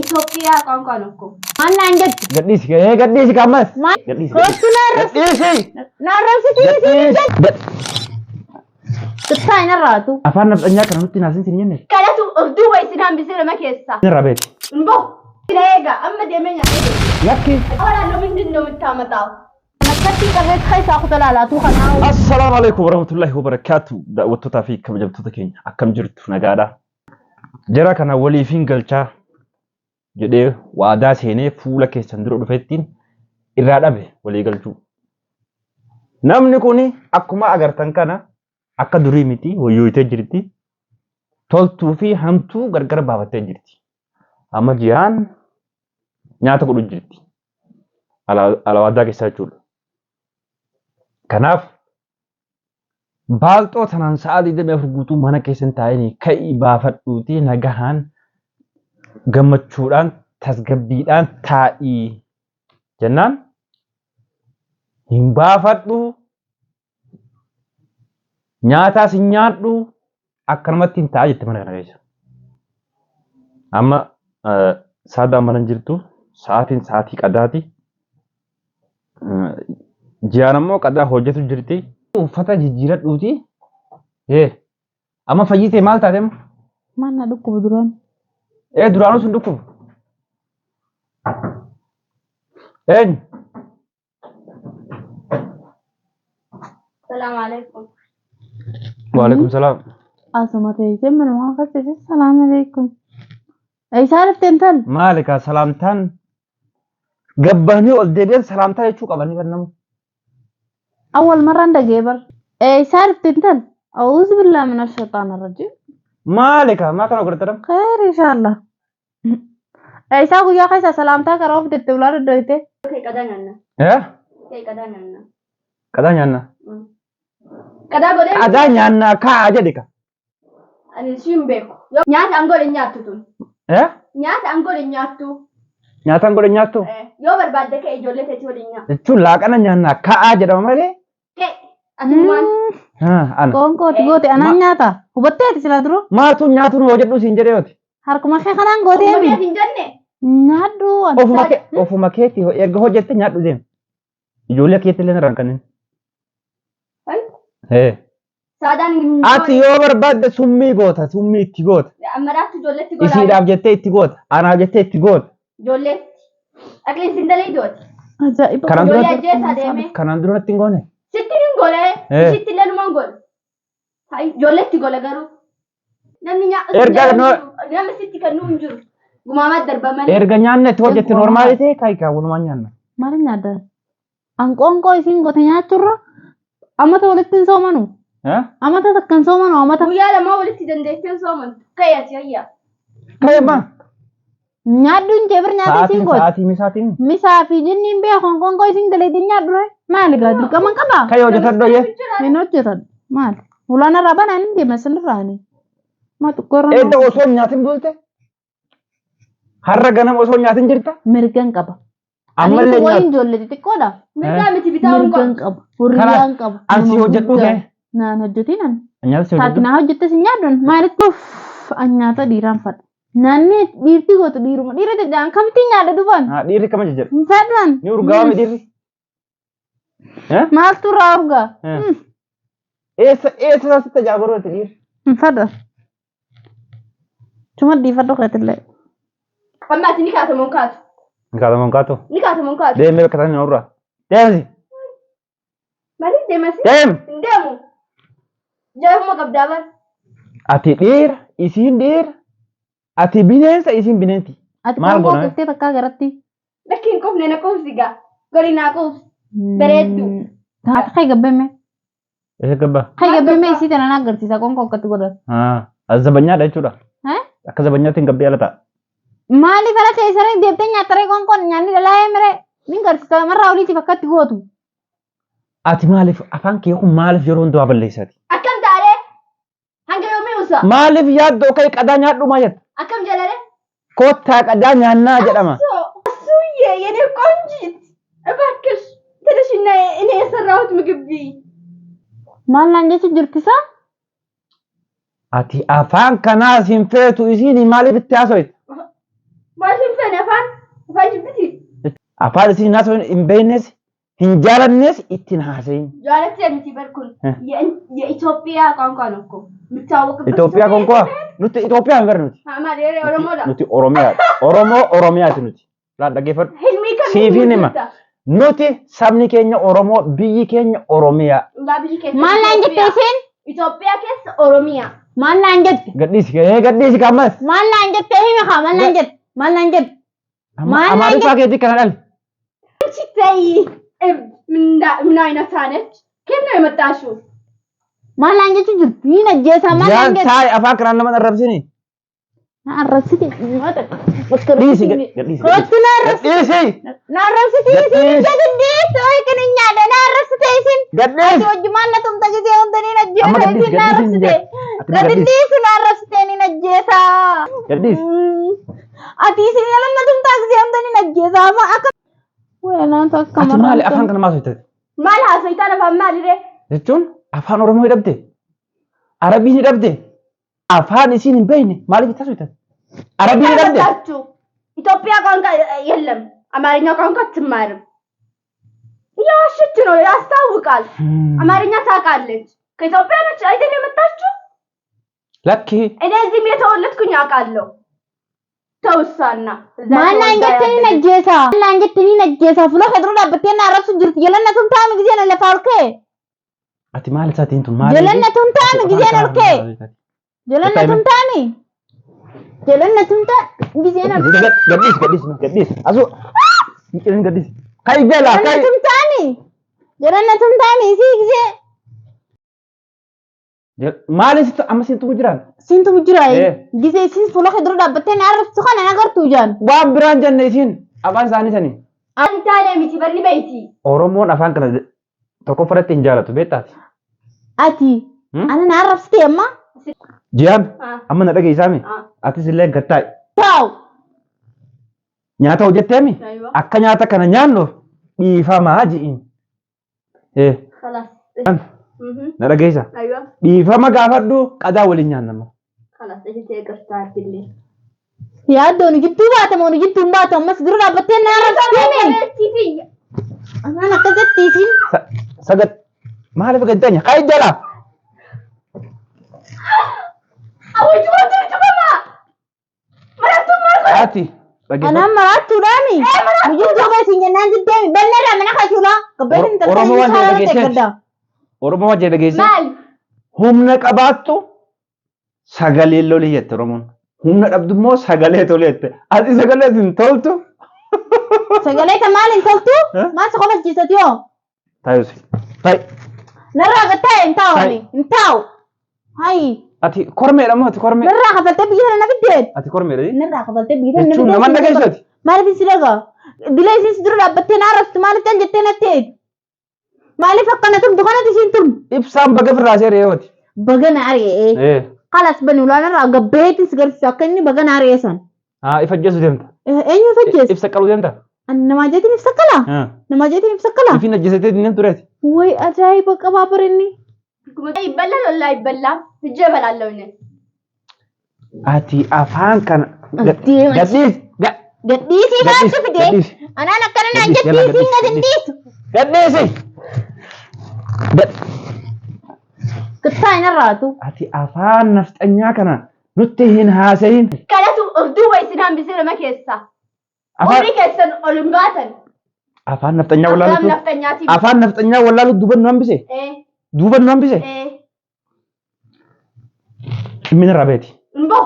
Ethiopia konkonku. Mana anjat? Gadis kamas. Gadis. Ketai naratu. Apa nafanya kan nuti nasin sini nih? Kada tu urdu wa isinam bisira makessa. Rabet. Mbo. Lega amma demenya. Yakin. Awala no min dinno mitamatao. Nakati karet khaisa khutala la tu khana. Assalamualaikum warahmatullahi wabarakatuh. Da'watu tafiik kabajamtoota keenya akkam jirtu nagaadha. Jara kana waliifin galchaa jedhee waadaa seenee fuula keessan dura dhufettiin irraa dhabe walii galchuu. Namni kuni akkuma agartan kana akka durii miti wayyooyitee jirti. Toltuu fi hamtuu gargar baafattee jirti. Amma jiyaan nyaata godhu jirti. Alawaadaa keessaa jechuudha. Kanaaf baalxoo sanaan sa'a 24 guutuu mana keessan taa'anii ka'ii baafadhuutii nagahaan gammachuudhaan tasgabbiidhaan taa'ii jennaan hin baafadhu nyaataas hin nyaadhu akkanumatti hin taa'a jette mana kana keessa. Amma saadaan mana hin jirtu sa'aatiin sa'aatii qadaati. Jiyaan ammoo qadaa hojjetu jirti. Uffata jijjiiradhuuti. Amma fayyitee maal taate? Mana dhukkubu duraan. Duraanuu sun dhukkubu. Eenyu? Assalamu alaikum. Waalaikum salaam. Asuma ta'ee mana waan fakkate salaam alaikum. Isaa dhufteen tan. Maali kaa salaamtaan gabbanii ol deebi'an salaamtaa jechuu qabanii bannamu. أول مرة عندك جيبر سالف تنتن أعوذ بالله من الشيطان الرجيم مالك ما كانوا قلت خير إن شاء الله ساقو يا خيسا سلامتك روف تتولار الدويته Kay kadanyana. Kay kadanyana. Kadanyana. Kada gode. Kadanyana ka aja dika. Ani shimbeko. Nyaata angole nyaatu tun. Nyaata angole nyaatu. Nyaata angole nyaatu. Yoo barbaadde kee ijoollee teetii waliin nyaatu. Jechuun laaqana nyaanna ka'aa jedhama malee. Atumaan. Ana. Koonkooti goote anaan nyaata hubatteeti sila duru. Maatu nyaatu nu hojjedhu siin jedhee oti. Harkuma kee kanaan gootee Ofuma keetiin jenne. Nyaadhu. Ofuma keetti erga hojjette nyaadhu deemu. Ijoollee keetti illee narraan kanneen. Saadaan. Ati yoo barbaadde summii goota summii itti goota. Ammadaatti ijoolleetti goota. Isiidhaaf jettee itti goota. Anaaf jettee itti goota. Ijoolleetti. Akli sindalee ijoolleetti. Ajaa'iba. Ijoollee ajjeesaa deeme. Kanaan duratti hin goone. Sitti hin golee. Sitti illee numaan gole. Ijoolleetti gole garuu. Namni nyaata. Namni sitti kan nuun jiru. Gumaamaa darbamanii. Erga nyaanni itti hojjette normaali ta'e kaayikaa walumaan nyaanna. Maali nyaadda? Anqoonqoo isiin gote nyaachurra ammata walitti hin soomanu. Ammata takkan soomanu ammata. Guyyaa lamaa walitti dandeessee sooman. Kayyati ayyaa. Kayyama. Nyaadduun jebir nyaata isiin gote. Sa'aatii misaatiin. Misaa fi jinniin bee anqoonqoo isiin daleetiin nyaadhu maali gaa dirqama qabaa? Kayyoo hojjetadhoo jee. Hin hojjetan maali? Ulaan irraa banaan hin deeman sirraani. Ma xiqqoorra. Edda osoo nyaatin bulte. Har'a ganama osoo nyaatin jirta. Mirgan qaba. Ammallee nyaata. Wayin ijoollee xixiqqoodha. Mirgaa miti bitaa Mirgan qaba. Hurriyaan qaba. Ansi hojjedhuu kee. Naan hojjetinan. Nyaata si hojjedhu. Taatinaa hojjette si nyaadduun maalitti nyaata dhiiraan fadha. Naanni dhiirti gootu dhiiruma. Dhiira jajjaan kamittiin nyaadha dhufan? Dhiirri kama jajjadha. Hin fedhan. Ni urgaawame dhiirri. Maaltu irraa urgaa? Eessa sitti ajaa'ibarooti dhiirri? Hin fedhan. Cuma dhiifadhu keetillee. Amma ati ni kaatamuun kaatu. Ni kaatamuun kaatu? Ni kaatamuun kaatu. Deemee bakka isaanii nurraa. Deemsi. Maaliif deemasi? Deem. Hin deemu. Jaafuma qabdaa bar. Ati dhiira, isiin dhiira. Ati bineensa, isiin bineensi. Ati qoonqoo qiltee takkaa garatti. Lakki hin qufne na qufsi gaa. Gori naa qufsi. Bareeddu. Haati kee gabbeme. Eessa gabbaa? Kee gabbeme isii tana na agarsiisa qoonqoo akkatti godhan. As zabanyaadha jechuudha. Akka zabanyaatti hin gabbee ala ta'a. Maaliif ala teessanii deebtee nyaattaree qoonqoon nyaanni dhalaa miree ni agarsiisa marraa oliitiif akkatti gootu. Ati maaliif afaan kee kun maaliif yeroo hundaa balleessaati? Akkam taaree? Hanga yoomii usa? Maaliif yaaddoo ka'e qadaa nyaadhu maa jetta? Akkam jedhare? Kottaa qadaa nyaannaa jedhama. Asuuyye yenee ቆንጂት እባክሽ ትንሽና እኔ የሰራሁት ምግብ ብይ። ማን ላንጀች ጅርቲሳ? Ati afaan kanaas hin feetu isiin maaliif itti haasawite? Masih fenefan, fajib biti. Afaan isin naasoo hin beeknes hin jaalannes ittiin haasayin. Jaalatti jedhamti barkun. Itoophiyaa ቋንቋ ነው እኮ የሚታወቅበት Itoophiyaa konkolaa nuti Itoophiyaa hin barnuti. Amaaree Oromoodha. Nuti Oromiyaa Oromiyaati nuti. Laan dhaggeeffadhu. Hilmii kan Siifin hima. Nuti sabni keenya Oromoo biyyi keenya Oromiyaa. Maal naan jette isheen? Itoophiyaa keessa Oromiyaa. Maal naan jette? Gadhiisi kammas. Maal naan jette himi haa maal naan jette? Maal naan jette? Amaariffaa keetii kana dhali. ሲታይ ምን አይነት ነች? ከየት ነው የመጣሽው? ማን ላንጀቹ ጅርቱ ይነጀሳ ማን ላንጀ ሳይ አፋ ክራን ለምን ረብሲኒ ናረብሲቲ ማታ ዲሲ ኮትና ዲሲ ናረብሲቲ ሲገዲ ሶይ ከነኛ ናረብሲቲ ሲን ገድስ ወጅ ማነቱም ተጊዜ ወንደኒ ነጀ ናረብሲቲ ገድስ ናረብሲቲ ነጀሳ ገድስ አቲ ሲን ያለነቱም ተጊዜ ወንደኒ ነጀሳ ማ አከ ወይና ተከመራ ማል አፋን ከነ ማሶይተ ማል ሀሰይታ ለፋማል ረ jechuun afaan oromoo hidhabde arabiin hidhabde afaan isiin hin beekne maaliif itti haasoftan arabiin hidhabde ኢትዮጵያ ቋንቋ የለም አማርኛ ቋንቋ አትማርም እያዋሸች ነው ያስታውቃል አማርኛ ታውቃለች ከኢትዮጵያ ነች አይደል የመጣችው ለኪ እኔ እዚህም የተወለድኩኝ አውቃለሁ ተውሳና ማናንጀትኒ ነጀሳ ፍሎ ከድሮ ዳብቴና አረብሱ ጅርት የለነቱም ታም ጊዜ ነው ለፋልከ ati maal isaatiin tun maal jelannatum taami giseen olke jelannatum taami giseen olke gadis asu mikirin gadis kai bela kai jelannatum taami si gisee maal isitu amma sintu bujiran gisee sin fulo kedro dabbateen arrabsu kana nagartu jaan waan biraan jenne isin afaan isaanii sanii አንታለ ሚቲ በርኒ በይቲ oromoon afaan kana tokko fudhatte hin jaalatu beektaati ati ana na arrabsite amma jiyan amma na dhageessaami atis illee gattaay taw nyaata hojjetteemi akka nyaata kana nyaannu dhiifamaa ji'in خلاص na dhageessa ايوه dhiifama gaafadhu qadaa waliin nyaannama خلاص ايش تقرستار بالله yaaddoon jidduu baatamu jidduun baatamu mas dura dhaabbattee na arrabsite ana akkasitti isin sagat maaliif gaddanya kai jala awai cuma cuma maratu ati ana maratu dani mujuddu ga sin nan jiddee ballera mana khajula gabbin ta oromoo waan dhageesse oromoo waan dhageesse mal humna qabaattu sagalee lolii jette oromoon humna dhabdummoo sagalee tolette ati sagalee hin toltu sagalee ta maalin toltu maal sa qofa jisatiyo tayusi tay narraa gattee intaawu hay ati kormeedha moo ati kormee narraa kafaltee biyya sana nabiddeet ati kormeedha narraa kafaltee biyya sana jechuun nama dhageessati maaliif si dhagaa dilee isin dura dhaabbattee na arrabsitu maaliif tan jettee natteet maaliif akkana turdu kanatti isin turdu ibsaan baga firraasee reeyooti baga na ari'ee kalas bani ulaanarraa gabbeetis garsiisu akka inni baga na ari'ee san ifa jeesu deemta eenyu fajjees ibsa qaluu deemta namaa jeetiin ibsa kala namaa jeetiin ibsa kala ifin ajjeesatee dineen tureeti ወይ አጃይብ ቀባበርኒ ይበላል ወላ ይበላል እጄ እበላለሁ እኔ አቲ አፋን ከነ ገዲሲ ባንቺ ፍዴ አና ነከረና አንጀቲሲ ገዲሲ ገዲሲ ክታይና ራቱ አቲ አፋን ነፍጠኛ ከነ ኑቲ ሂን ሃሰይን ከለቱ እርዱ ወይስናም ቢስለ መከሳ ኦሪ ከሰን ኦልንጋተን afaan naftanyaa wallaalu afaan naftanyaa wallaalu duban nu hambise min rabeeti mbo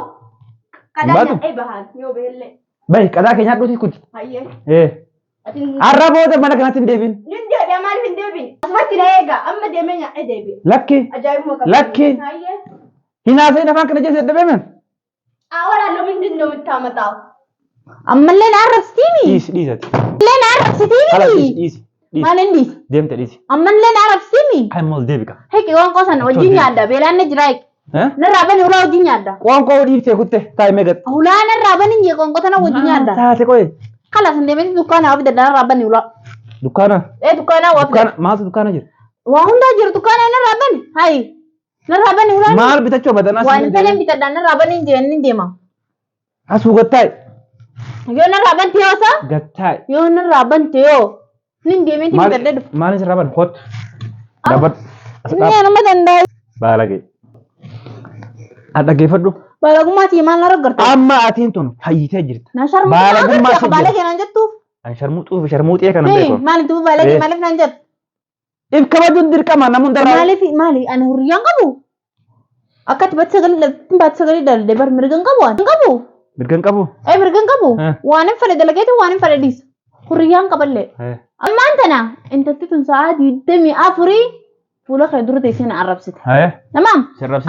kadanya ebahan yo belle bay qadaa keenya dhuti kuti hayye arraboota mana kanatti hin deebin ninde be mal hin deebin asmatti na eega amma deemenya edeebi lakki lakki hinaasee afaan kana jeesee deebemen awara lo mindin ነው የምታመጣው ammallee na arrabsitini dhiisati ammallee na arrabsitini dhiisi maalin dhiisi deemte dhiisi ammallee na arrabsitini ammal deebika heki waan qosan wajjin nyaadda beelaanne jiraay narraa bani ulaa wajjin nyaadda qoonqoo dhiiftee kutte taa'imee gad ulaa narraa bani njee qoonqotana wajjin nyaadda taate qoye kalas ndeemeti dukkaana wabi dadda narraa bani ulaa dukkaana dukkaana wabi dukkaana maaltu dukkaana jira waa hundaa jiru dukkaana narraa bani hayi narraa bani ulaa maal bitachuu badan waan fedhan bitadhaan narraa bani njee inni deema asuu gottaay Yoo narraa bante yoo sa? Gattaa. Yoo narraa bante yoo. Nin deemee tiimi gadda dhufu. Maal isirraa ban hot. Dabat. Inni nama danda'a. Baalagee. Dhaggeeffadhu. Baalagummaati maal narra garta? Amma atiin tun fayyitee jirta. Na sharmuuxaa baalagee naan jettuuf. An sharmuuxee kana beeku. Maaliif tu baalagee maaliif naan jettu? If kabajuun dirqama namun darraa. Maaliif ani hurriyaan qabu? Akkatti baat sagalee dalde bar mirgan qabu waan qabu. Mirgan qabu. Mirgan qabu. Waan hin fedhe dalageetu waan hin fedhe dhiisa. Hurriyaan qaballee. Ammaan tana intalti tun sa'aa 24 fuula kee dura teessee na arrabsite. Namaam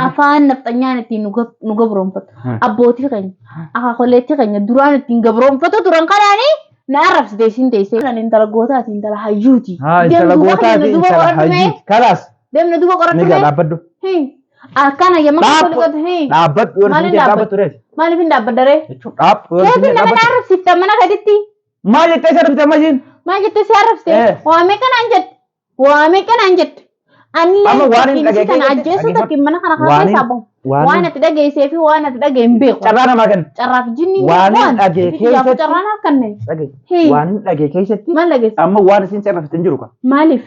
afaan nafxanyaan ittiin nu gabroonfatu. Abbootii keenya akaakoleetti keenya duraan ittiin gabroonfatu turan kanaanii na arrabsite isin teessee. Kan intala gootaati intala hayyuuti. Intala gootaati intala hayyuuti. Kalaas. Deemna duuba qorattu. Ni dhaabbadhu. Akkana yemma qorattu. Dhaabbadhu yoo isin dhaabbatu reeti. Maaliif hin dhaabbaddaree? Dhaabbu. Keetiin nama na arrabsifta mana gaditti. Maal jettee sarabte majiin? Maal jettee si arrabsite? Waamee kanaan jette. Waamee kanaan jette. Amma waan hin Ani kana ajjeesu takkiin mana kana kaasee saabamu. Waan ati dhageessee fi waan ati dhagee hin beeku. Carraa namaa kenna. Carraaf jinni waan hin dhagee keessatti. Carraa naaf kanneen. Waan hin dhagee keessatti. Maal dhageesse? Amma waan isin carrafte hin jiru ka. Maaliif?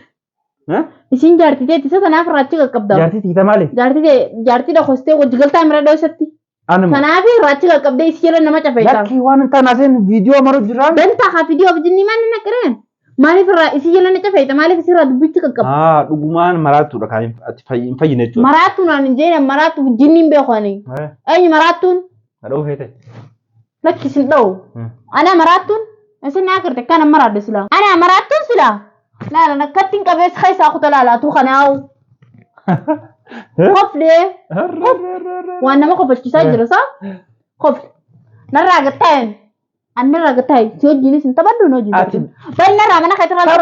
Isin jaartii teetti isa sanaaf raachi qaqqabdaa. Jaartii tiita maali? Jaartii dhokostee wajji galtaa mira dhoosatti. Kanaaf raachi qaqqabdee isi jala nama cafeessaa. Lakkii waan hin taane asiin viidiyoo maru jiraan. Dantaa haa viidiyoo jinni maal hin naqireen? Maaliif isi jala na cafeessa? Maaliif isi irraa dubbichi qaqqabda? Dhugumaan maraattuudha kan hin fayyine jechuudha. Maraattuun aan hin jeene maraattu jinni hin beekani. Eenyu maraattuun? Dha'uu feete. Lakki isin dha'u. Ana maraattuun? Isin naa kirte kana maraadde silaa. Ana maraattuun silaa. Laala nakkatti hin qabeessa keessaa kuta laalaatu kanaawu. Koflee. Waan nama kofachiisaa jira saa? Kofle. Narraa gattaa'een. Anarraa gattaa'e si wajjinis hin taphadhu na hojjetu. Bal narraa mana keessatti irraa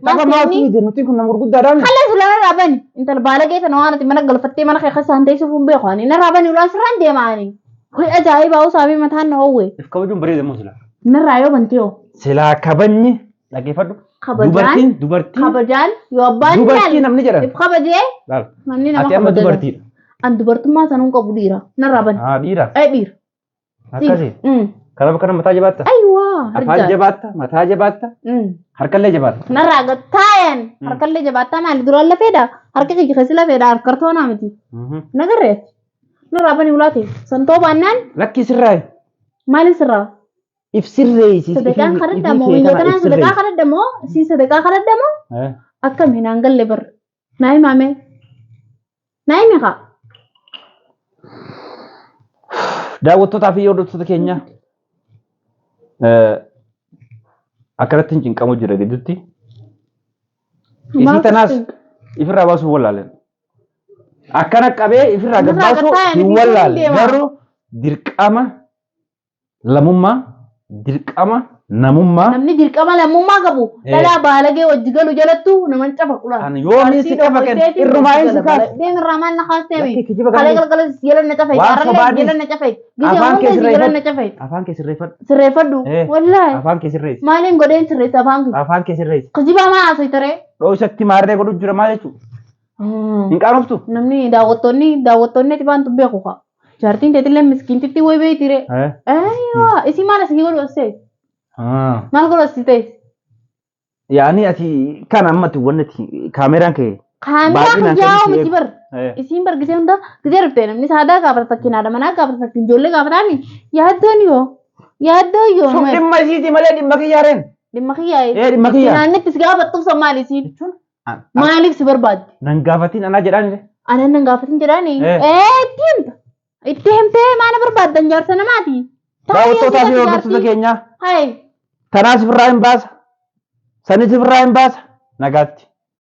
tapha maaltu fide nuti kun nama gurguddaadhaan. Haala sula narraa bani. Intala baalagee sana waan ati mana galfattee mana kee keessaan teessuuf hin beeku ani. Narraa bani ulaan sirraan deemaani. Kuni ajaa'ibaa usaafii mataan na howwe. If kabajuun bareedamoo sila. Narraa yoo bante yoo. Silaa kabajni dhaggeeffadhu. Dubartiin. Kabajaan yoo abbaan dubartii namni jedhan. If kabajee. Namni nama ati amma dubartiidha. An dubartummaa sanuun qabu dhiira. Narraa bani. Dhiira. Dhiira. Akkasii. Kanaaf kana mataa jabaatta. Ayiwaa. Afaan jabaatta, mataa jabaatta. Harkallee jabaatta. Narraa gattaa'een. Harkallee jabaattaa maali duraan lafeedha. Harka kee keessa lafeedha harkartoonaa miti. Nagarreeti. Narraa bani ulaate. Santoo baannaan. Lakki sirraa. Maali sirraa? If sirreessi. Sadaqaan kadhadhamoo biyyootana sadaqaa kadhadhamoo si sadaqaa kadhadhamoo akkamiin aan galle bar naa himaame kaa. Daawwattootaa fi hordoftoota keenya akkanatti hin cinqamu jira gidduutti. Isii tanaas ifirraa baasuuf wallaaleen. Akkana qabee ifirraa gabbaasuu hin wallaalle garuu dirqama lamummaa dirqama namummaa. Namni dirqama lammummaa qabu dhalaa baalagee wajji galu jalattu naman cafa qulaa. Yoomii si qafa kenna irrumaa hin si kaas. Deemirraa maal na kaasteemi. Kalee galgala jala na cafee. Arrallee jala na cafee. Afaan kee jala na cafee. Afaan kee sirreeffadhu. Sirreeffadhu. Wallaahi. Afaan kee sirreessi. Maaliin godheen sirreessa afaan kee? Afaan kee sirreessi. Kijibaa maa haasoi taree? Dhoosatti maarree godhu jira maal jechuudha? Hin qaanoftu? Namni daawwattoonni ati baantu beeku kaa. Jaartiin teetillee miskiintitti way beeytire. Ayyoo isi maal asii godhu assee? Maal godhu asii ta'e? Yaani ati kan ammatti wannati kaameraan kee. Kaameraan jaa'oo miti bar. Isiin bar gisee hunda gisee ruftee namni saadaa gaafata fakkiin haadha manaa gaafata fakkiin ijoollee gaafataani yaaddoon yoo. Yaaddoo yoo. Sun dhimma isiiti malee dhimma kiyyaareen. Dhimma kiyyaa. Dhimma kiyyaa. Naannittis gaafattuuf san maali isiin? Maaliif si barbaadde? Nan gaafatiin anaa jedhaani. Anaan nan gaafatiin jedhaani. Itti himta. Itti himtee maana barbaaddan jaarsa namaati. Daawwattootaa fi hordoftoota keenyaa. Hayi. Tanaas ofirraa hin baasa. Sanis ofirraa hin baasa. Nagaatti.